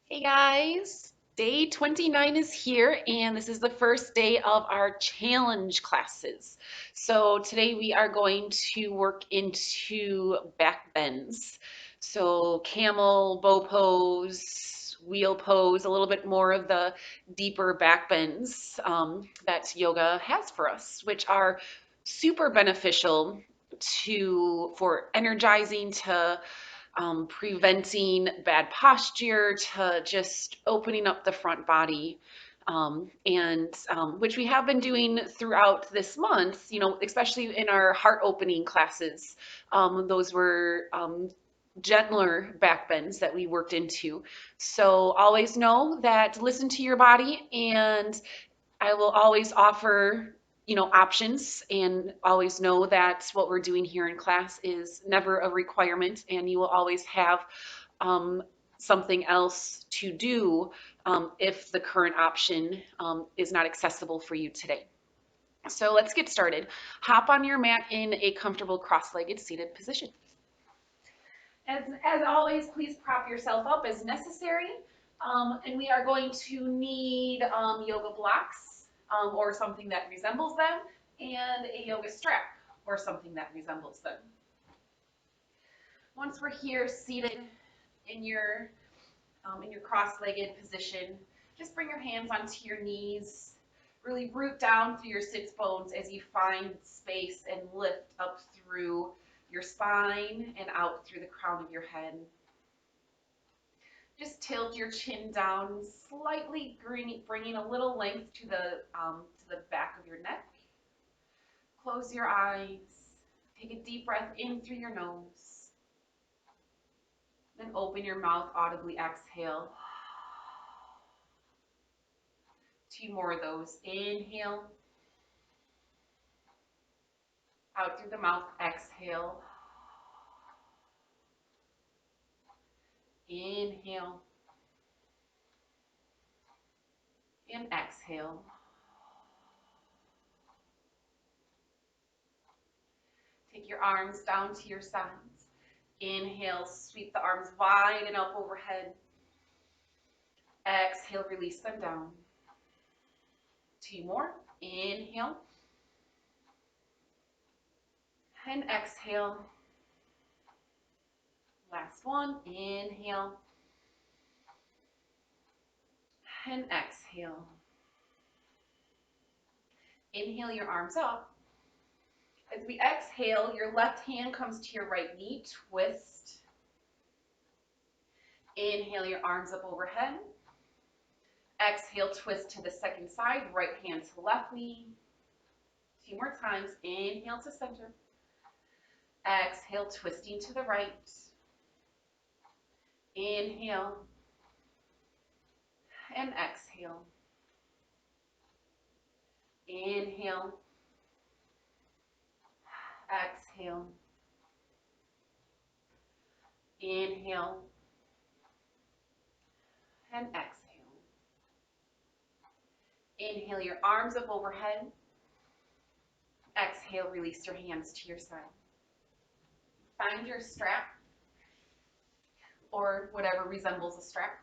Hey guys, day 29 is here, and this is the first day of our challenge classes. So today we are going to work into back bends. So camel, bow pose, wheel pose, a little bit more of the deeper back bends that yoga has for us, which are super beneficial for energizing to preventing bad posture to just opening up the front body. And which we have been doing throughout this month, especially in our heart opening classes. Those were gentler back bends that we worked into. So always know that listen to your body, and I will always offer, options, and always know that what we're doing here in class is never a requirement, and you will always have um, something else to do if the current option is not accessible for you today. So let's get started. Hop on your mat in a comfortable cross-legged seated position. As always, please prop yourself up as necessary. And we are going to need yoga blocks or something that resembles them, and a yoga strap or something that resembles them. Once we're here seated in your cross-legged position, just bring your hands onto your knees. Really root down through your sits bones as you find space and lift up through your spine and out through the crown of your head. Just tilt your chin down slightly, bringing a little length to the back of your neck. Close your eyes. Take a deep breath in through your nose. Then open your mouth, audibly exhale. Two more of those. Inhale. Out through the mouth, exhale. Inhale. And exhale. Take your arms down to your sides. Inhale, sweep the arms wide and up overhead. Exhale, release them down. Two more. Inhale. And exhale. Last one. Inhale. And exhale. Inhale your arms up. As we exhale, your left hand comes to your right knee. Twist. Inhale your arms up overhead. Exhale, twist to the second side. Right hand to left knee. Two more times. Inhale to center. Exhale, twisting to the right. Inhale. And exhale. Inhale. Exhale. Inhale. And exhale. Inhale your arms up overhead. Exhale, release your hands to your side. Find your strap or whatever resembles a strap.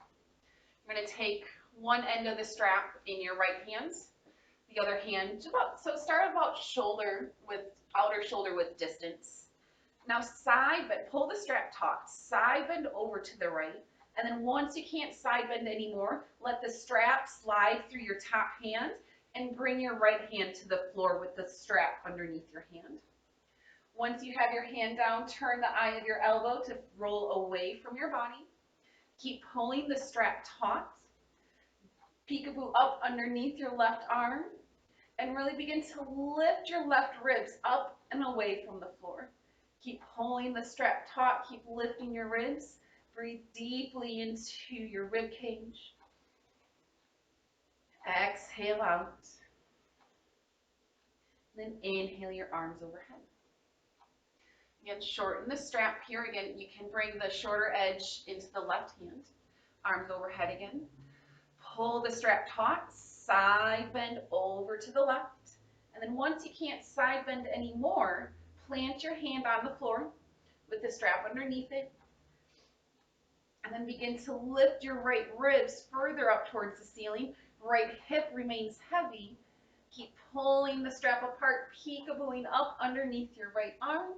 You're going to take one end of the strap in your right hand, the other hand so start about outer shoulder width distance. Now side bend, pull the strap taut, side bend over to the right, and then once you can't side bend anymore, let the strap slide through your top hand and bring your right hand to the floor with the strap underneath your hand. Once you have your hand down, turn the eye of your elbow to roll away from your body. Keep pulling the strap taut. Peekaboo up underneath your left arm, and really begin to lift your left ribs up and away from the floor. Keep pulling the strap taut, keep lifting your ribs. Breathe deeply into your rib cage. Exhale out. Then inhale your arms overhead. Again, shorten the strap here. Again, you can bring the shorter edge into the left hand. Arms overhead again. Pull the strap taut, side bend over to the left. And then once you can't side bend anymore, plant your hand on the floor with the strap underneath it. And then begin to lift your right ribs further up towards the ceiling. Right hip remains heavy. Keep pulling the strap apart, peekabooing up underneath your right arm.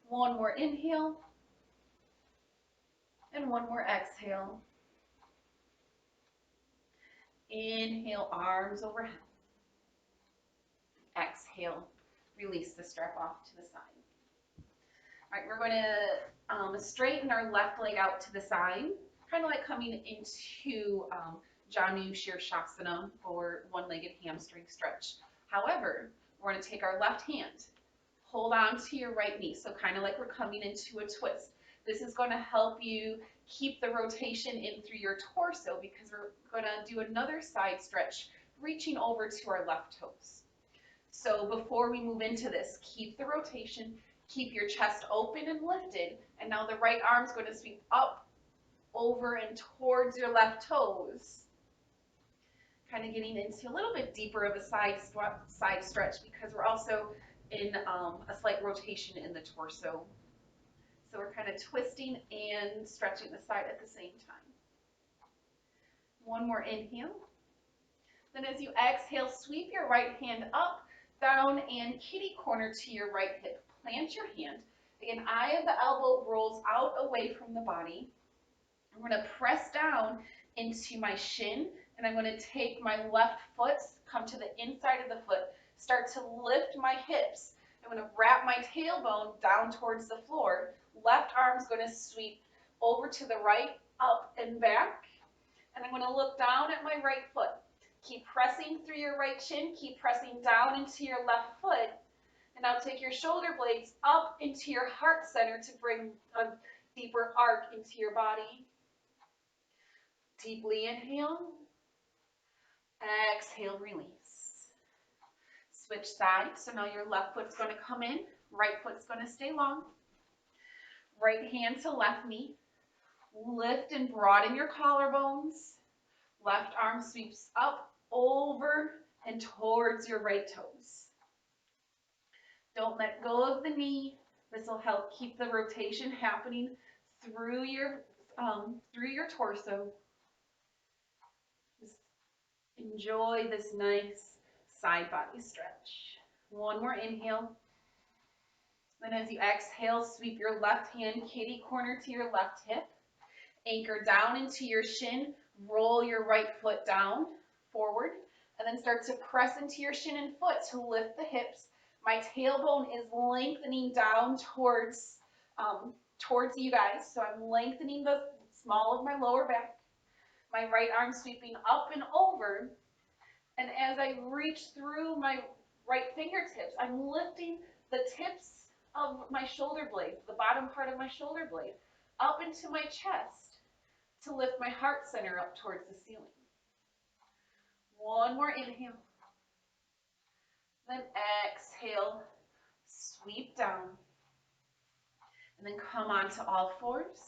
One more inhale and one more exhale. Inhale, arms overhead. Exhale, release the strap off to the side. All right, we're going to straighten our left leg out to the side, kind of like coming into Janu Shirshasana or one-legged hamstring stretch. However, we're going to take our left hand, hold on to your right knee, so kind of like we're coming into a twist. This is going to help you keep the rotation in through your torso because we're going to do another side stretch, reaching over to our left toes. So before we move into this, keep the rotation, keep your chest open and lifted, and now the right arm's going to sweep up, over, and towards your left toes. Kind of getting into a little bit deeper of a side stretch because we're also in a slight rotation in the torso. So we're kind of twisting and stretching the side at the same time. One more inhale. Then as you exhale, sweep your right hand up, down, and kitty corner to your right hip. Plant your hand. Again, eye of the elbow rolls out away from the body. I'm going to press down into my shin, and I'm going to take my left foot, come to the inside of the foot, start to lift my hips. I'm going to wrap my tailbone down towards the floor. Left arm's going to sweep over to the right, up and back, and I'm going to look down at my right foot. Keep pressing through your right shin, keep pressing down into your left foot, and now take your shoulder blades up into your heart center to bring a deeper arc into your body. Deeply inhale, exhale, release. Switch sides, so now your left foot's going to come in, right foot's going to stay long. Right hand to left knee, lift and broaden your collarbones. Left arm sweeps up, over, and towards your right toes. Don't let go of the knee. This will help keep the rotation happening through your torso. Just enjoy this nice side body stretch. One more inhale. Then as you exhale, sweep your left hand kitty corner to your left hip. Anchor down into your shin. Roll your right foot down, forward, and then start to press into your shin and foot to lift the hips. My tailbone is lengthening down towards you guys, so I'm lengthening the small of my lower back. My right arm sweeping up and over, and as I reach through my right fingertips, I'm lifting the tips of my shoulder blade, the bottom part of my shoulder blade, up into my chest to lift my heart center up towards the ceiling. One more inhale. Then exhale, sweep down, and then come onto all fours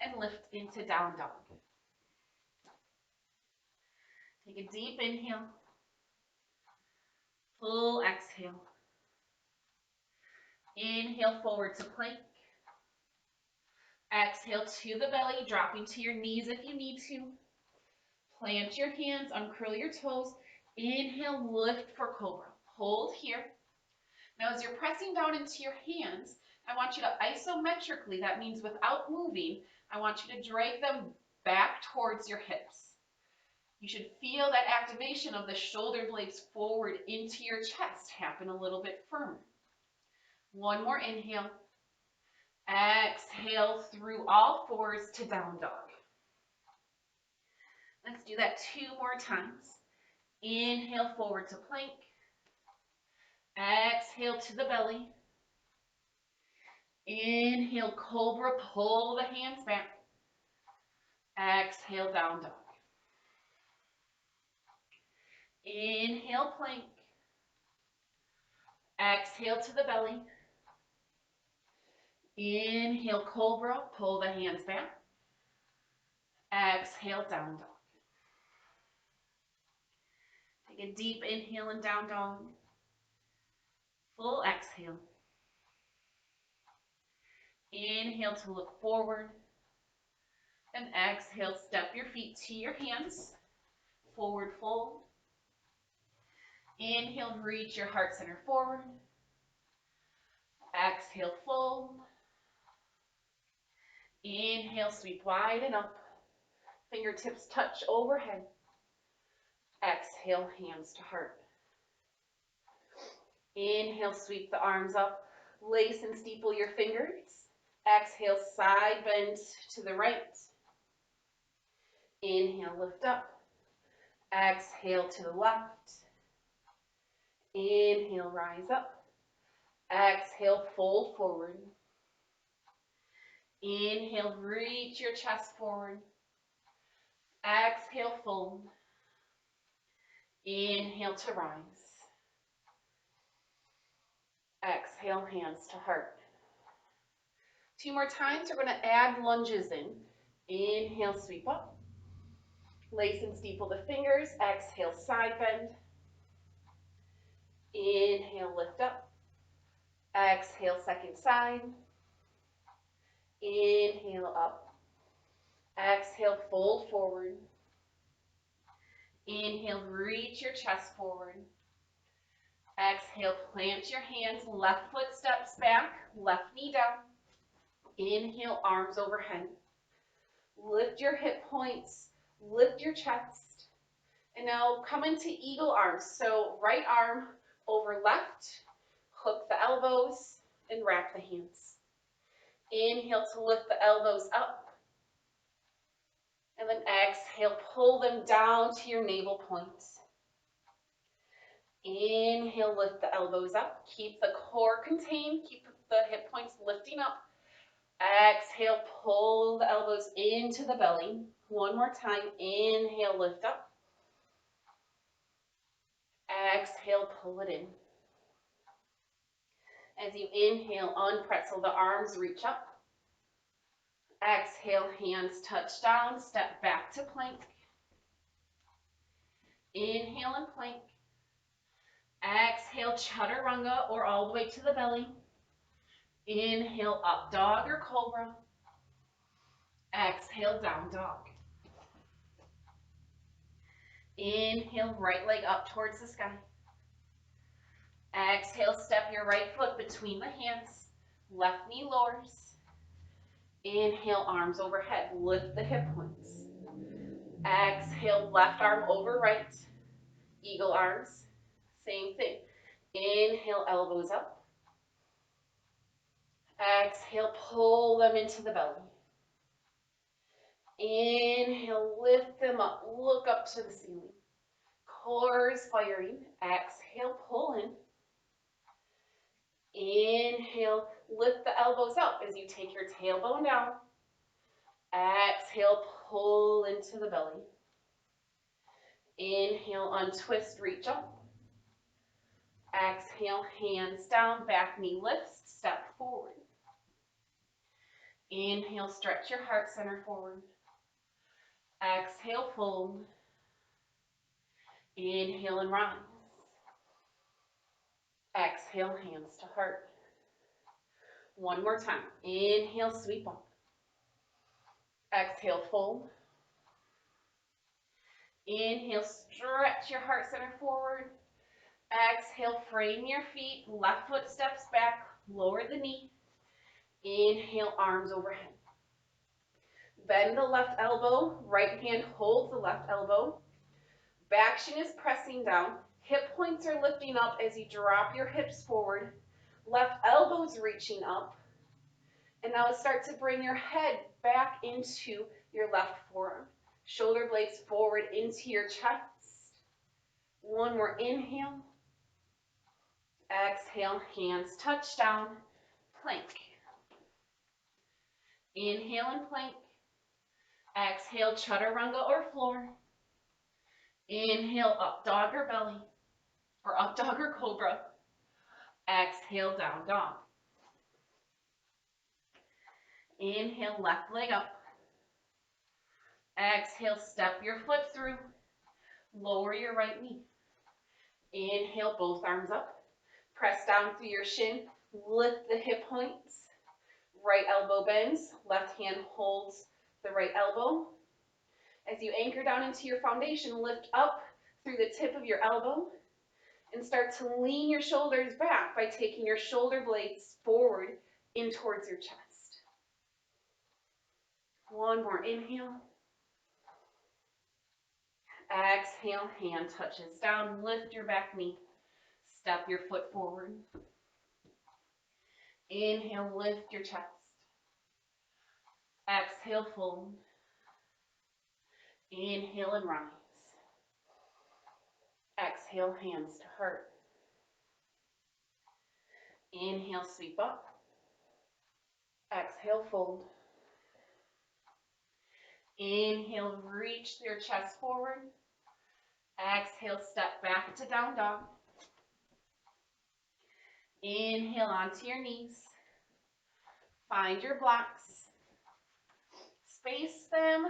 and lift into down dog. Take a deep inhale, full exhale. Inhale forward to plank. Exhale to the belly, dropping to your knees if you need to. Plant your hands, uncurl your toes. Inhale, lift for cobra. Hold here. Now as you're pressing down into your hands, I want you to isometrically, that means without moving, I want you to drag them back towards your hips. You should feel that activation of the shoulder blades forward into your chest happen a little bit firmer. One more inhale. Exhale through all fours to down dog. Let's do that 2 more times. Inhale forward to plank. Exhale to the belly. Inhale cobra, pull the hands back. Exhale down dog. Inhale plank. Exhale to the belly. Inhale cobra, pull the hands back. Exhale down dog. Take a deep inhale and down dog. Full exhale. Inhale to look forward. And exhale, step your feet to your hands. Forward fold. Inhale, reach your heart center forward. Exhale, fold. Inhale, sweep wide and up. Fingertips touch overhead. Exhale, hands to heart. Inhale, sweep the arms up. Lace and steeple your fingers. Exhale, side bend to the right. Inhale, lift up. Exhale to the left. Inhale, rise up. Exhale, fold forward. Inhale, reach your chest forward. Exhale, fold. Inhale to rise. Exhale, hands to heart. 2 more times. We're going to add lunges in. Inhale, sweep up. Lace and steeple the fingers. Exhale, side bend. Inhale, lift up. Exhale, second side. Inhale, up. Exhale, fold forward. Inhale, reach your chest forward. Exhale, plant your hands. Left foot steps back. Left knee down. Inhale, arms overhead. Lift your hip points. Lift your chest. And now come into eagle arms. So right arm over left. Hook the elbows and wrap the hands. Inhale to lift the elbows up. And then exhale, pull them down to your navel point. Inhale, lift the elbows up. Keep the core contained. Keep the hip points lifting up. Exhale, pull the elbows into the belly. One more time. Inhale, lift up. Exhale, pull it in. As you inhale, unpretzel the arms, reach up. Exhale, hands touch down, step back to plank. Inhale and plank. Exhale, chaturanga or all the way to the belly. Inhale, up dog or cobra. Exhale, down dog. Inhale, right leg up towards the sky. Exhale, step your right foot between the hands. Left knee lowers. Inhale, arms overhead. Lift the hip points. Exhale, left arm over right. Eagle arms. Same thing. Inhale, elbows up. Exhale, pull them into the belly. Inhale, lift them up. Look up to the ceiling. Core is firing. Exhale, pull in. Inhale, lift the elbows up as you take your tailbone down. Exhale, pull into the belly. Inhale, untwist, reach up. Exhale, hands down, back knee lifts, step forward. Inhale, stretch your heart center forward. Exhale, fold. Inhale and rise. Exhale, hands to heart. One more time. Inhale, sweep up. Exhale, fold. Inhale, stretch your heart center forward. Exhale, frame your feet. Left foot steps back. Lower the knee. Inhale, arms overhead. Bend the left elbow. Right hand holds the left elbow. Back shin is pressing down. Hip points are lifting up as you drop your hips forward. Left elbow's reaching up. And now start to bring your head back into your left forearm. Shoulder blades forward into your chest. One more inhale. Exhale, hands touch down. Plank. Inhale and plank. Exhale, chaturanga or floor. Inhale, up dog or belly, or up dog or cobra. Exhale, down dog. Inhale, left leg up. Exhale, step your foot through. Lower your right knee. Inhale, both arms up. Press down through your shin. Lift the hip points. Right elbow bends. Left hand holds the right elbow. As you anchor down into your foundation, lift up through the tip of your elbow and start to lean your shoulders back by taking your shoulder blades forward in towards your chest. One more inhale. Exhale, hand touches down, lift your back knee, step your foot forward. Inhale, lift your chest. Exhale, fold. Inhale and rise. Exhale, hands to heart. Inhale, sweep up. Exhale, fold. Inhale, reach your chest forward. Exhale, step back to down dog. Inhale onto your knees. Find your blocks. Space them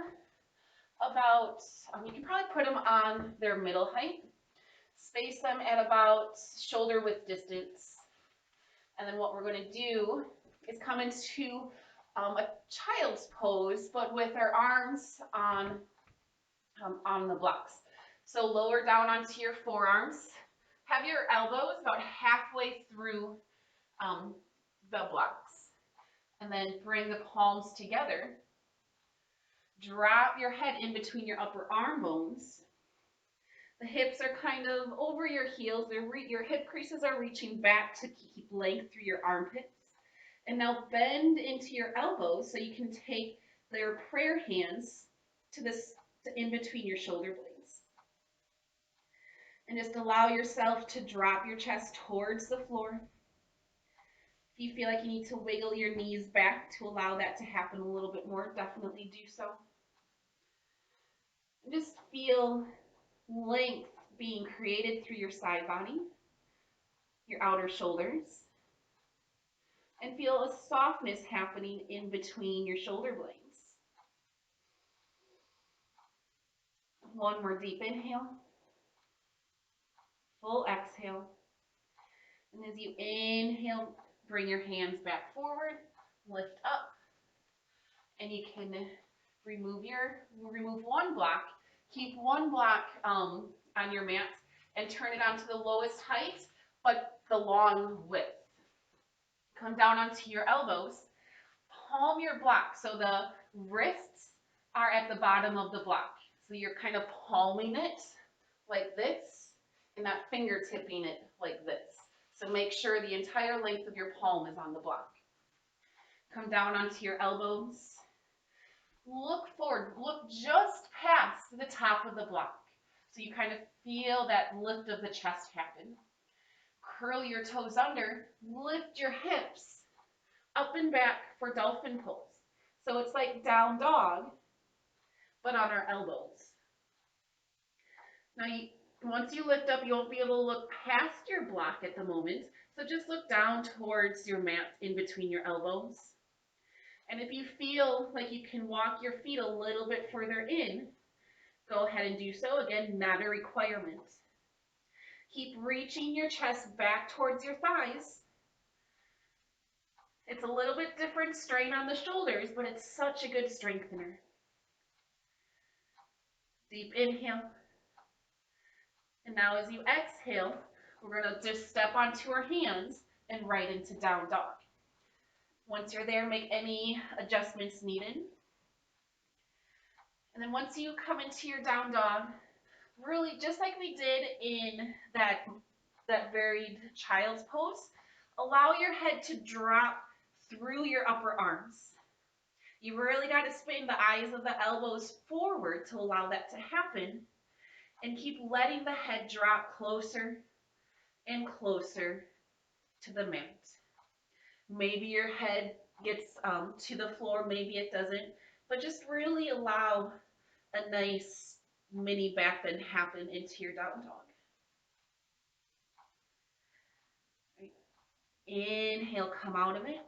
about, you can probably put them on their middle height. Space them at about shoulder width distance. And then what we're going to do is come into a child's pose, but with our arms on the blocks. So lower down onto your forearms. Have your elbows about halfway through the blocks. And then bring the palms together. Drop your head in between your upper arm bones. The hips are kind of over your heels. Your hip creases are reaching back to keep length through your armpits. And now bend into your elbows so you can take your prayer hands to in between your shoulder blades. And just allow yourself to drop your chest towards the floor. If you feel like you need to wiggle your knees back to allow that to happen a little bit more, definitely do so. And just feel length being created through your side body, your outer shoulders, and feel a softness happening in between your shoulder blades. One more deep inhale, full exhale. And as you inhale, bring your hands back forward, lift up, and you can remove one block, keep one block on your mat, and turn it onto the lowest height, but the long width. Come down onto your elbows, palm your block, so the wrists are at the bottom of the block. So you're kind of palming it like this, and not fingertipping it like this. So make sure the entire length of your palm is on the block. Come down onto your elbows. Look forward, look just past the top of the block. So you kind of feel that lift of the chest happen. Curl your toes under, lift your hips up and back for dolphin pose. So it's like down dog, but on our elbows. Now, once you lift up, you won't be able to look past your block at the moment. So just look down towards your mat in between your elbows. And if you feel like you can walk your feet a little bit further in, go ahead and do so. Again, not a requirement. Keep reaching your chest back towards your thighs. It's a little bit different strain on the shoulders, but it's such a good strengthener. Deep inhale. And now as you exhale, we're going to just step onto our hands and right into down dog. Once you're there, make any adjustments needed. And then once you come into your down dog, really just like we did in that varied child's pose, allow your head to drop through your upper arms. You really got to spin the eyes of the elbows forward to allow that to happen, and keep letting the head drop closer and closer to the mat. Maybe your head gets to the floor, maybe it doesn't, but just really allow a nice mini back bend happen into your down dog. Right. Inhale, come out of it,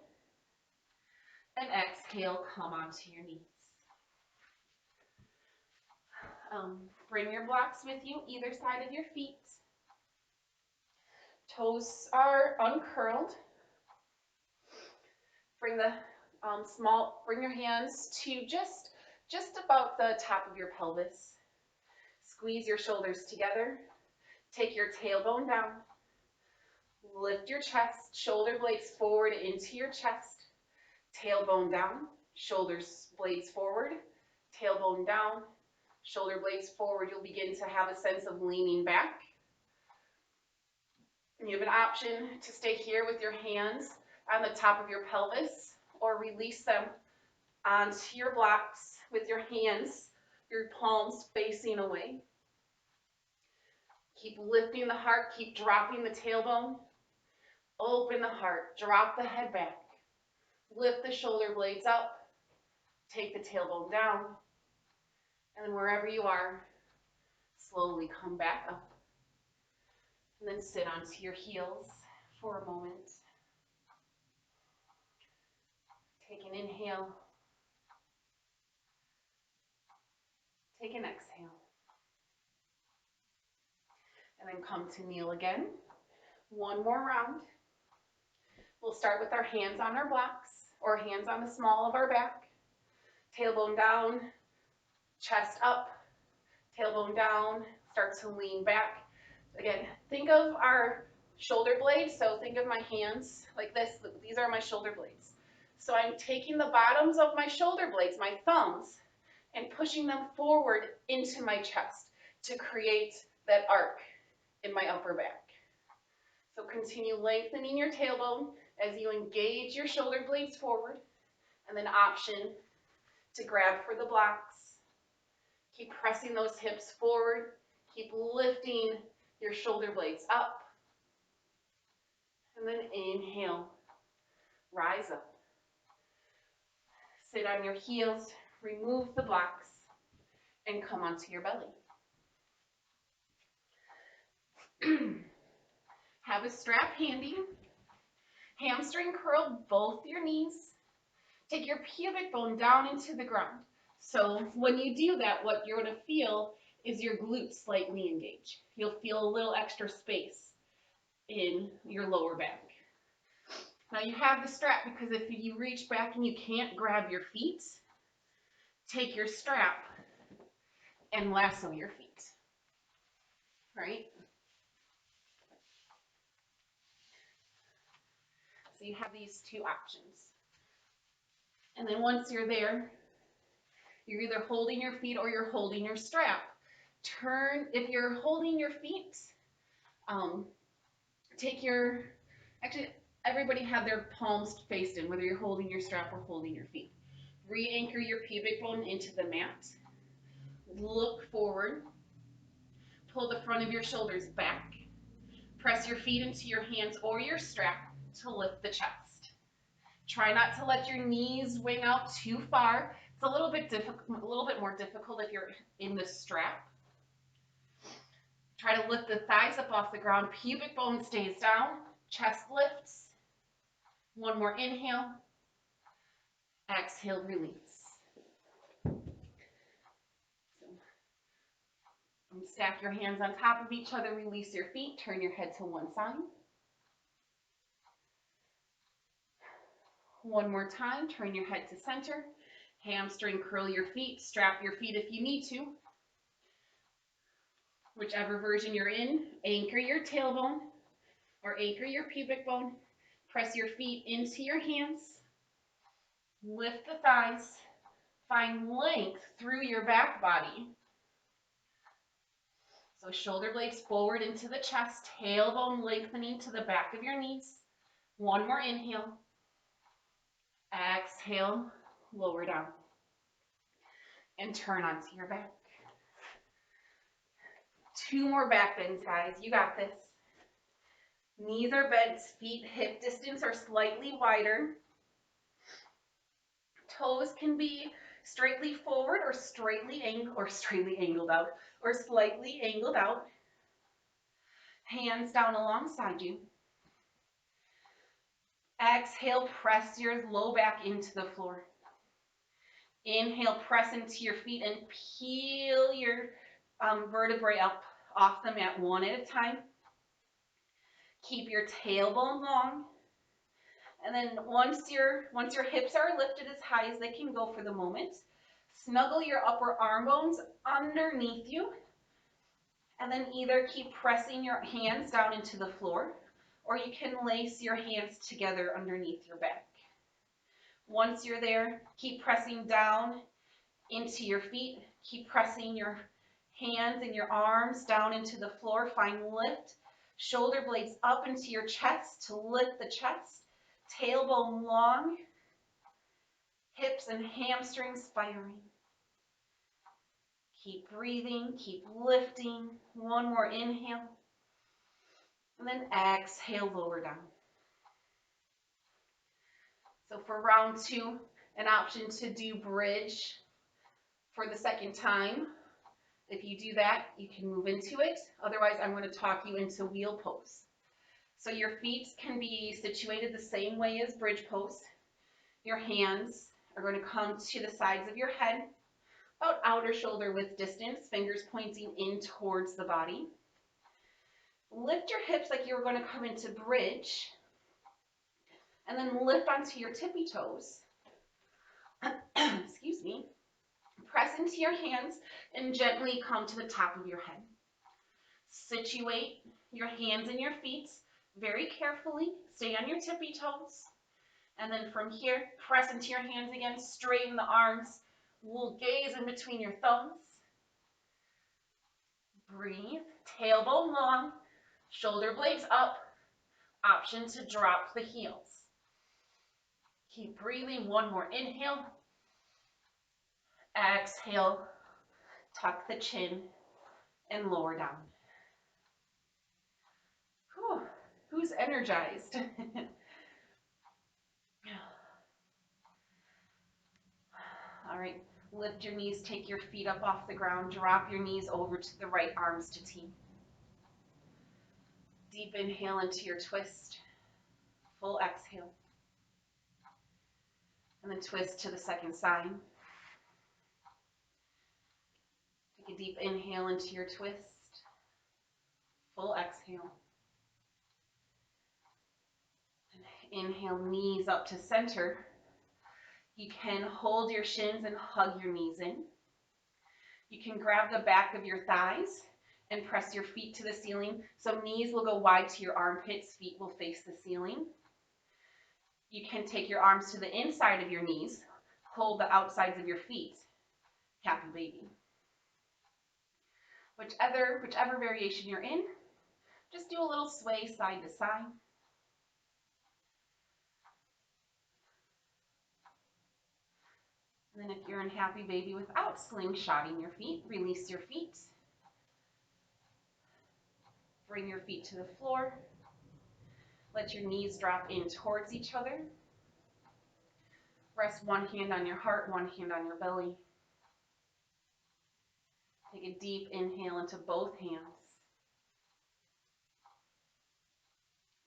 and exhale, come onto your knees. Bring your blocks with you, either side of your feet. Toes are uncurled. Bring your hands to just just about the top of your pelvis. Squeeze your shoulders together. Take your tailbone down. Lift your chest, shoulder blades forward into your chest. Tailbone down, shoulders blades forward. Tailbone down, shoulder blades forward. You'll begin to have a sense of leaning back. And you have an option to stay here with your hands on the top of your pelvis or release them onto your blocks with your hands, your palms facing away. Keep lifting the heart, keep dropping the tailbone. Open the heart, drop the head back. Lift the shoulder blades up, take the tailbone down, and then wherever you are, slowly come back up. And then sit onto your heels for a moment. Take an inhale. Take an exhale. And then come to kneel again. One more round. We'll start with our hands on our blocks or hands on the small of our back. Tailbone down, chest up, tailbone down, start to lean back. Again, think of our shoulder blades. So think of my hands like this. These are my shoulder blades. So I'm taking the bottoms of my shoulder blades, my thumbs, and pushing them forward into my chest to create that arc in my upper back. So continue lengthening your tailbone as you engage your shoulder blades forward, and then option to grab for the blocks. Keep pressing those hips forward. Keep lifting your shoulder blades up. And then inhale, rise up. Sit on your heels, remove the blocks, and come onto your belly. Have a strap handy. Hamstring curl both your knees. Take your pubic bone down into the ground. So when you do that, what you're going to feel is your glutes slightly engage. You'll feel a little extra space in your lower back. Now you have the strap because if you reach back and you can't grab your feet, take your strap and lasso your feet, right? So you have these two options. And then once you're there, you're either holding your feet or you're holding your strap. If you're holding your feet, actually everybody have their palms faced in, whether you're holding your strap or holding your feet. Re-anchor your pubic bone into the mat. Look forward. Pull the front of your shoulders back. Press your feet into your hands or your strap to lift the chest. Try not to let your knees wing out too far. It's a little bit more difficult if you're in the strap. Try to lift the thighs up off the ground. Pubic bone stays down. Chest lifts. One more inhale. Exhale, release. Stack your hands on top of each other. Release your feet. Turn your head to one side. One more time. Turn your head to center. Hamstring curl your feet. Strap your feet if you need to. Whichever version you're in, anchor your tailbone or anchor your pubic bone. Press your feet into your hands. Lift the thighs. Find length through your back body. So shoulder blades forward into the chest, tailbone lengthening to the back of your knees. One more inhale. Exhale, lower down. And turn onto your back. Two more back bends, guys. You got this. Knees are bent, feet hip distance are slightly wider. Toes can be straightly forward or slightly angled out. Hands down alongside you. Exhale, press your low back into the floor. Inhale, press into your feet and peel your vertebrae up off the mat one at a time. Keep your tailbone long. And then once your hips are lifted as high as they can go for the moment, Snuggle your upper arm bones underneath you, and then either keep pressing your hands down into the floor, or you can lace your hands together underneath your back. Once you're there, keep pressing down into your feet. Keep pressing your hands and your arms down into the floor. Find lift. Shoulder blades up into your chest to lift the chest. Tailbone long. Hips and hamstrings firing. Keep breathing. Keep lifting. One more inhale. And then exhale, lower down. So for round 2, an option to do bridge for the second time. If you do that, you can move into it. Otherwise, I'm going to talk you into wheel pose. So your feet can be situated the same way as bridge pose. Your hands are going to come to the sides of your head, about outer shoulder width distance, fingers pointing in towards the body. Lift your hips like you're going to come into bridge, and then lift onto your tippy toes. Excuse me. Press into your hands and gently come to the top of your head. Situate your hands and your feet very carefully. Stay on your tippy toes. And then from here, press into your hands again. Straighten the arms. We'll gaze in between your thumbs. Breathe. Tailbone long. Shoulder blades up. Option to drop the heels. Keep breathing. One more inhale. Exhale. Tuck the chin and lower down. Whew. Who's energized? All right, lift your knees, take your feet up off the ground, drop your knees over to the right, arms to T. Deep inhale into your twist, full exhale. And then twist to the second side. Take a deep inhale into your twist, full exhale. And inhale, knees up to center. You can hold your shins and hug your knees in. You can grab the back of your thighs and press your feet to the ceiling. So knees will go wide to your armpits, feet will face the ceiling. You can take your arms to the inside of your knees, hold the outsides of your feet, happy baby. Whichever variation you're in, just do a little sway side to side. And then if you're in happy baby without slingshotting your feet, release your feet. Bring your feet to the floor. Let your knees drop in towards each other. Rest one hand on your heart, one hand on your belly. Take a deep inhale into both hands.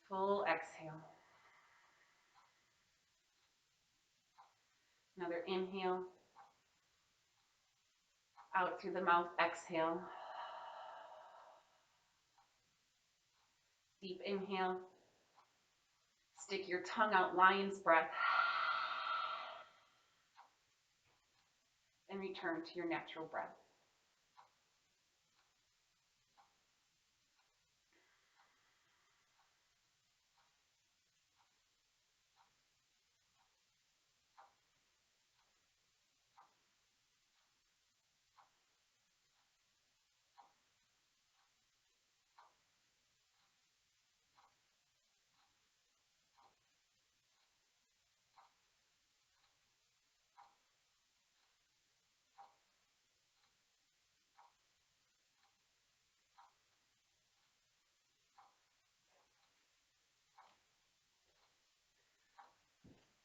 Full exhale. Another inhale. Out through the mouth, exhale. Deep inhale. Stick your tongue out, lion's breath. And return to your natural breath.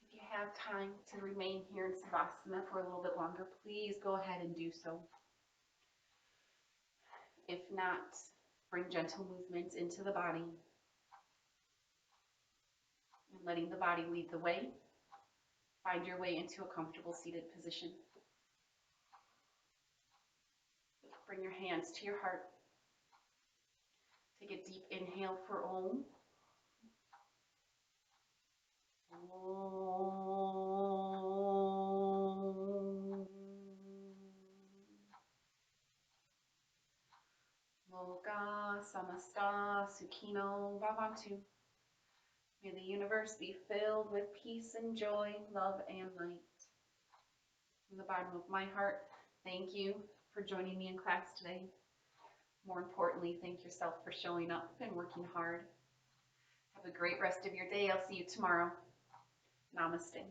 If you have time to remain here in Savasana for a little bit longer, please go ahead and do so. If not, bring gentle movements into the body and letting the body lead the way. Find your way into a comfortable seated position. Bring your hands to your heart. Take a deep inhale for Om. Om. Loka samasta sukino bhavantu. May the universe be filled with peace and joy, love and light. From the bottom of my heart, thank you for joining me in class today. More importantly, thank yourself for showing up and working hard. Have a great rest of your day. I'll see you tomorrow. Namaste.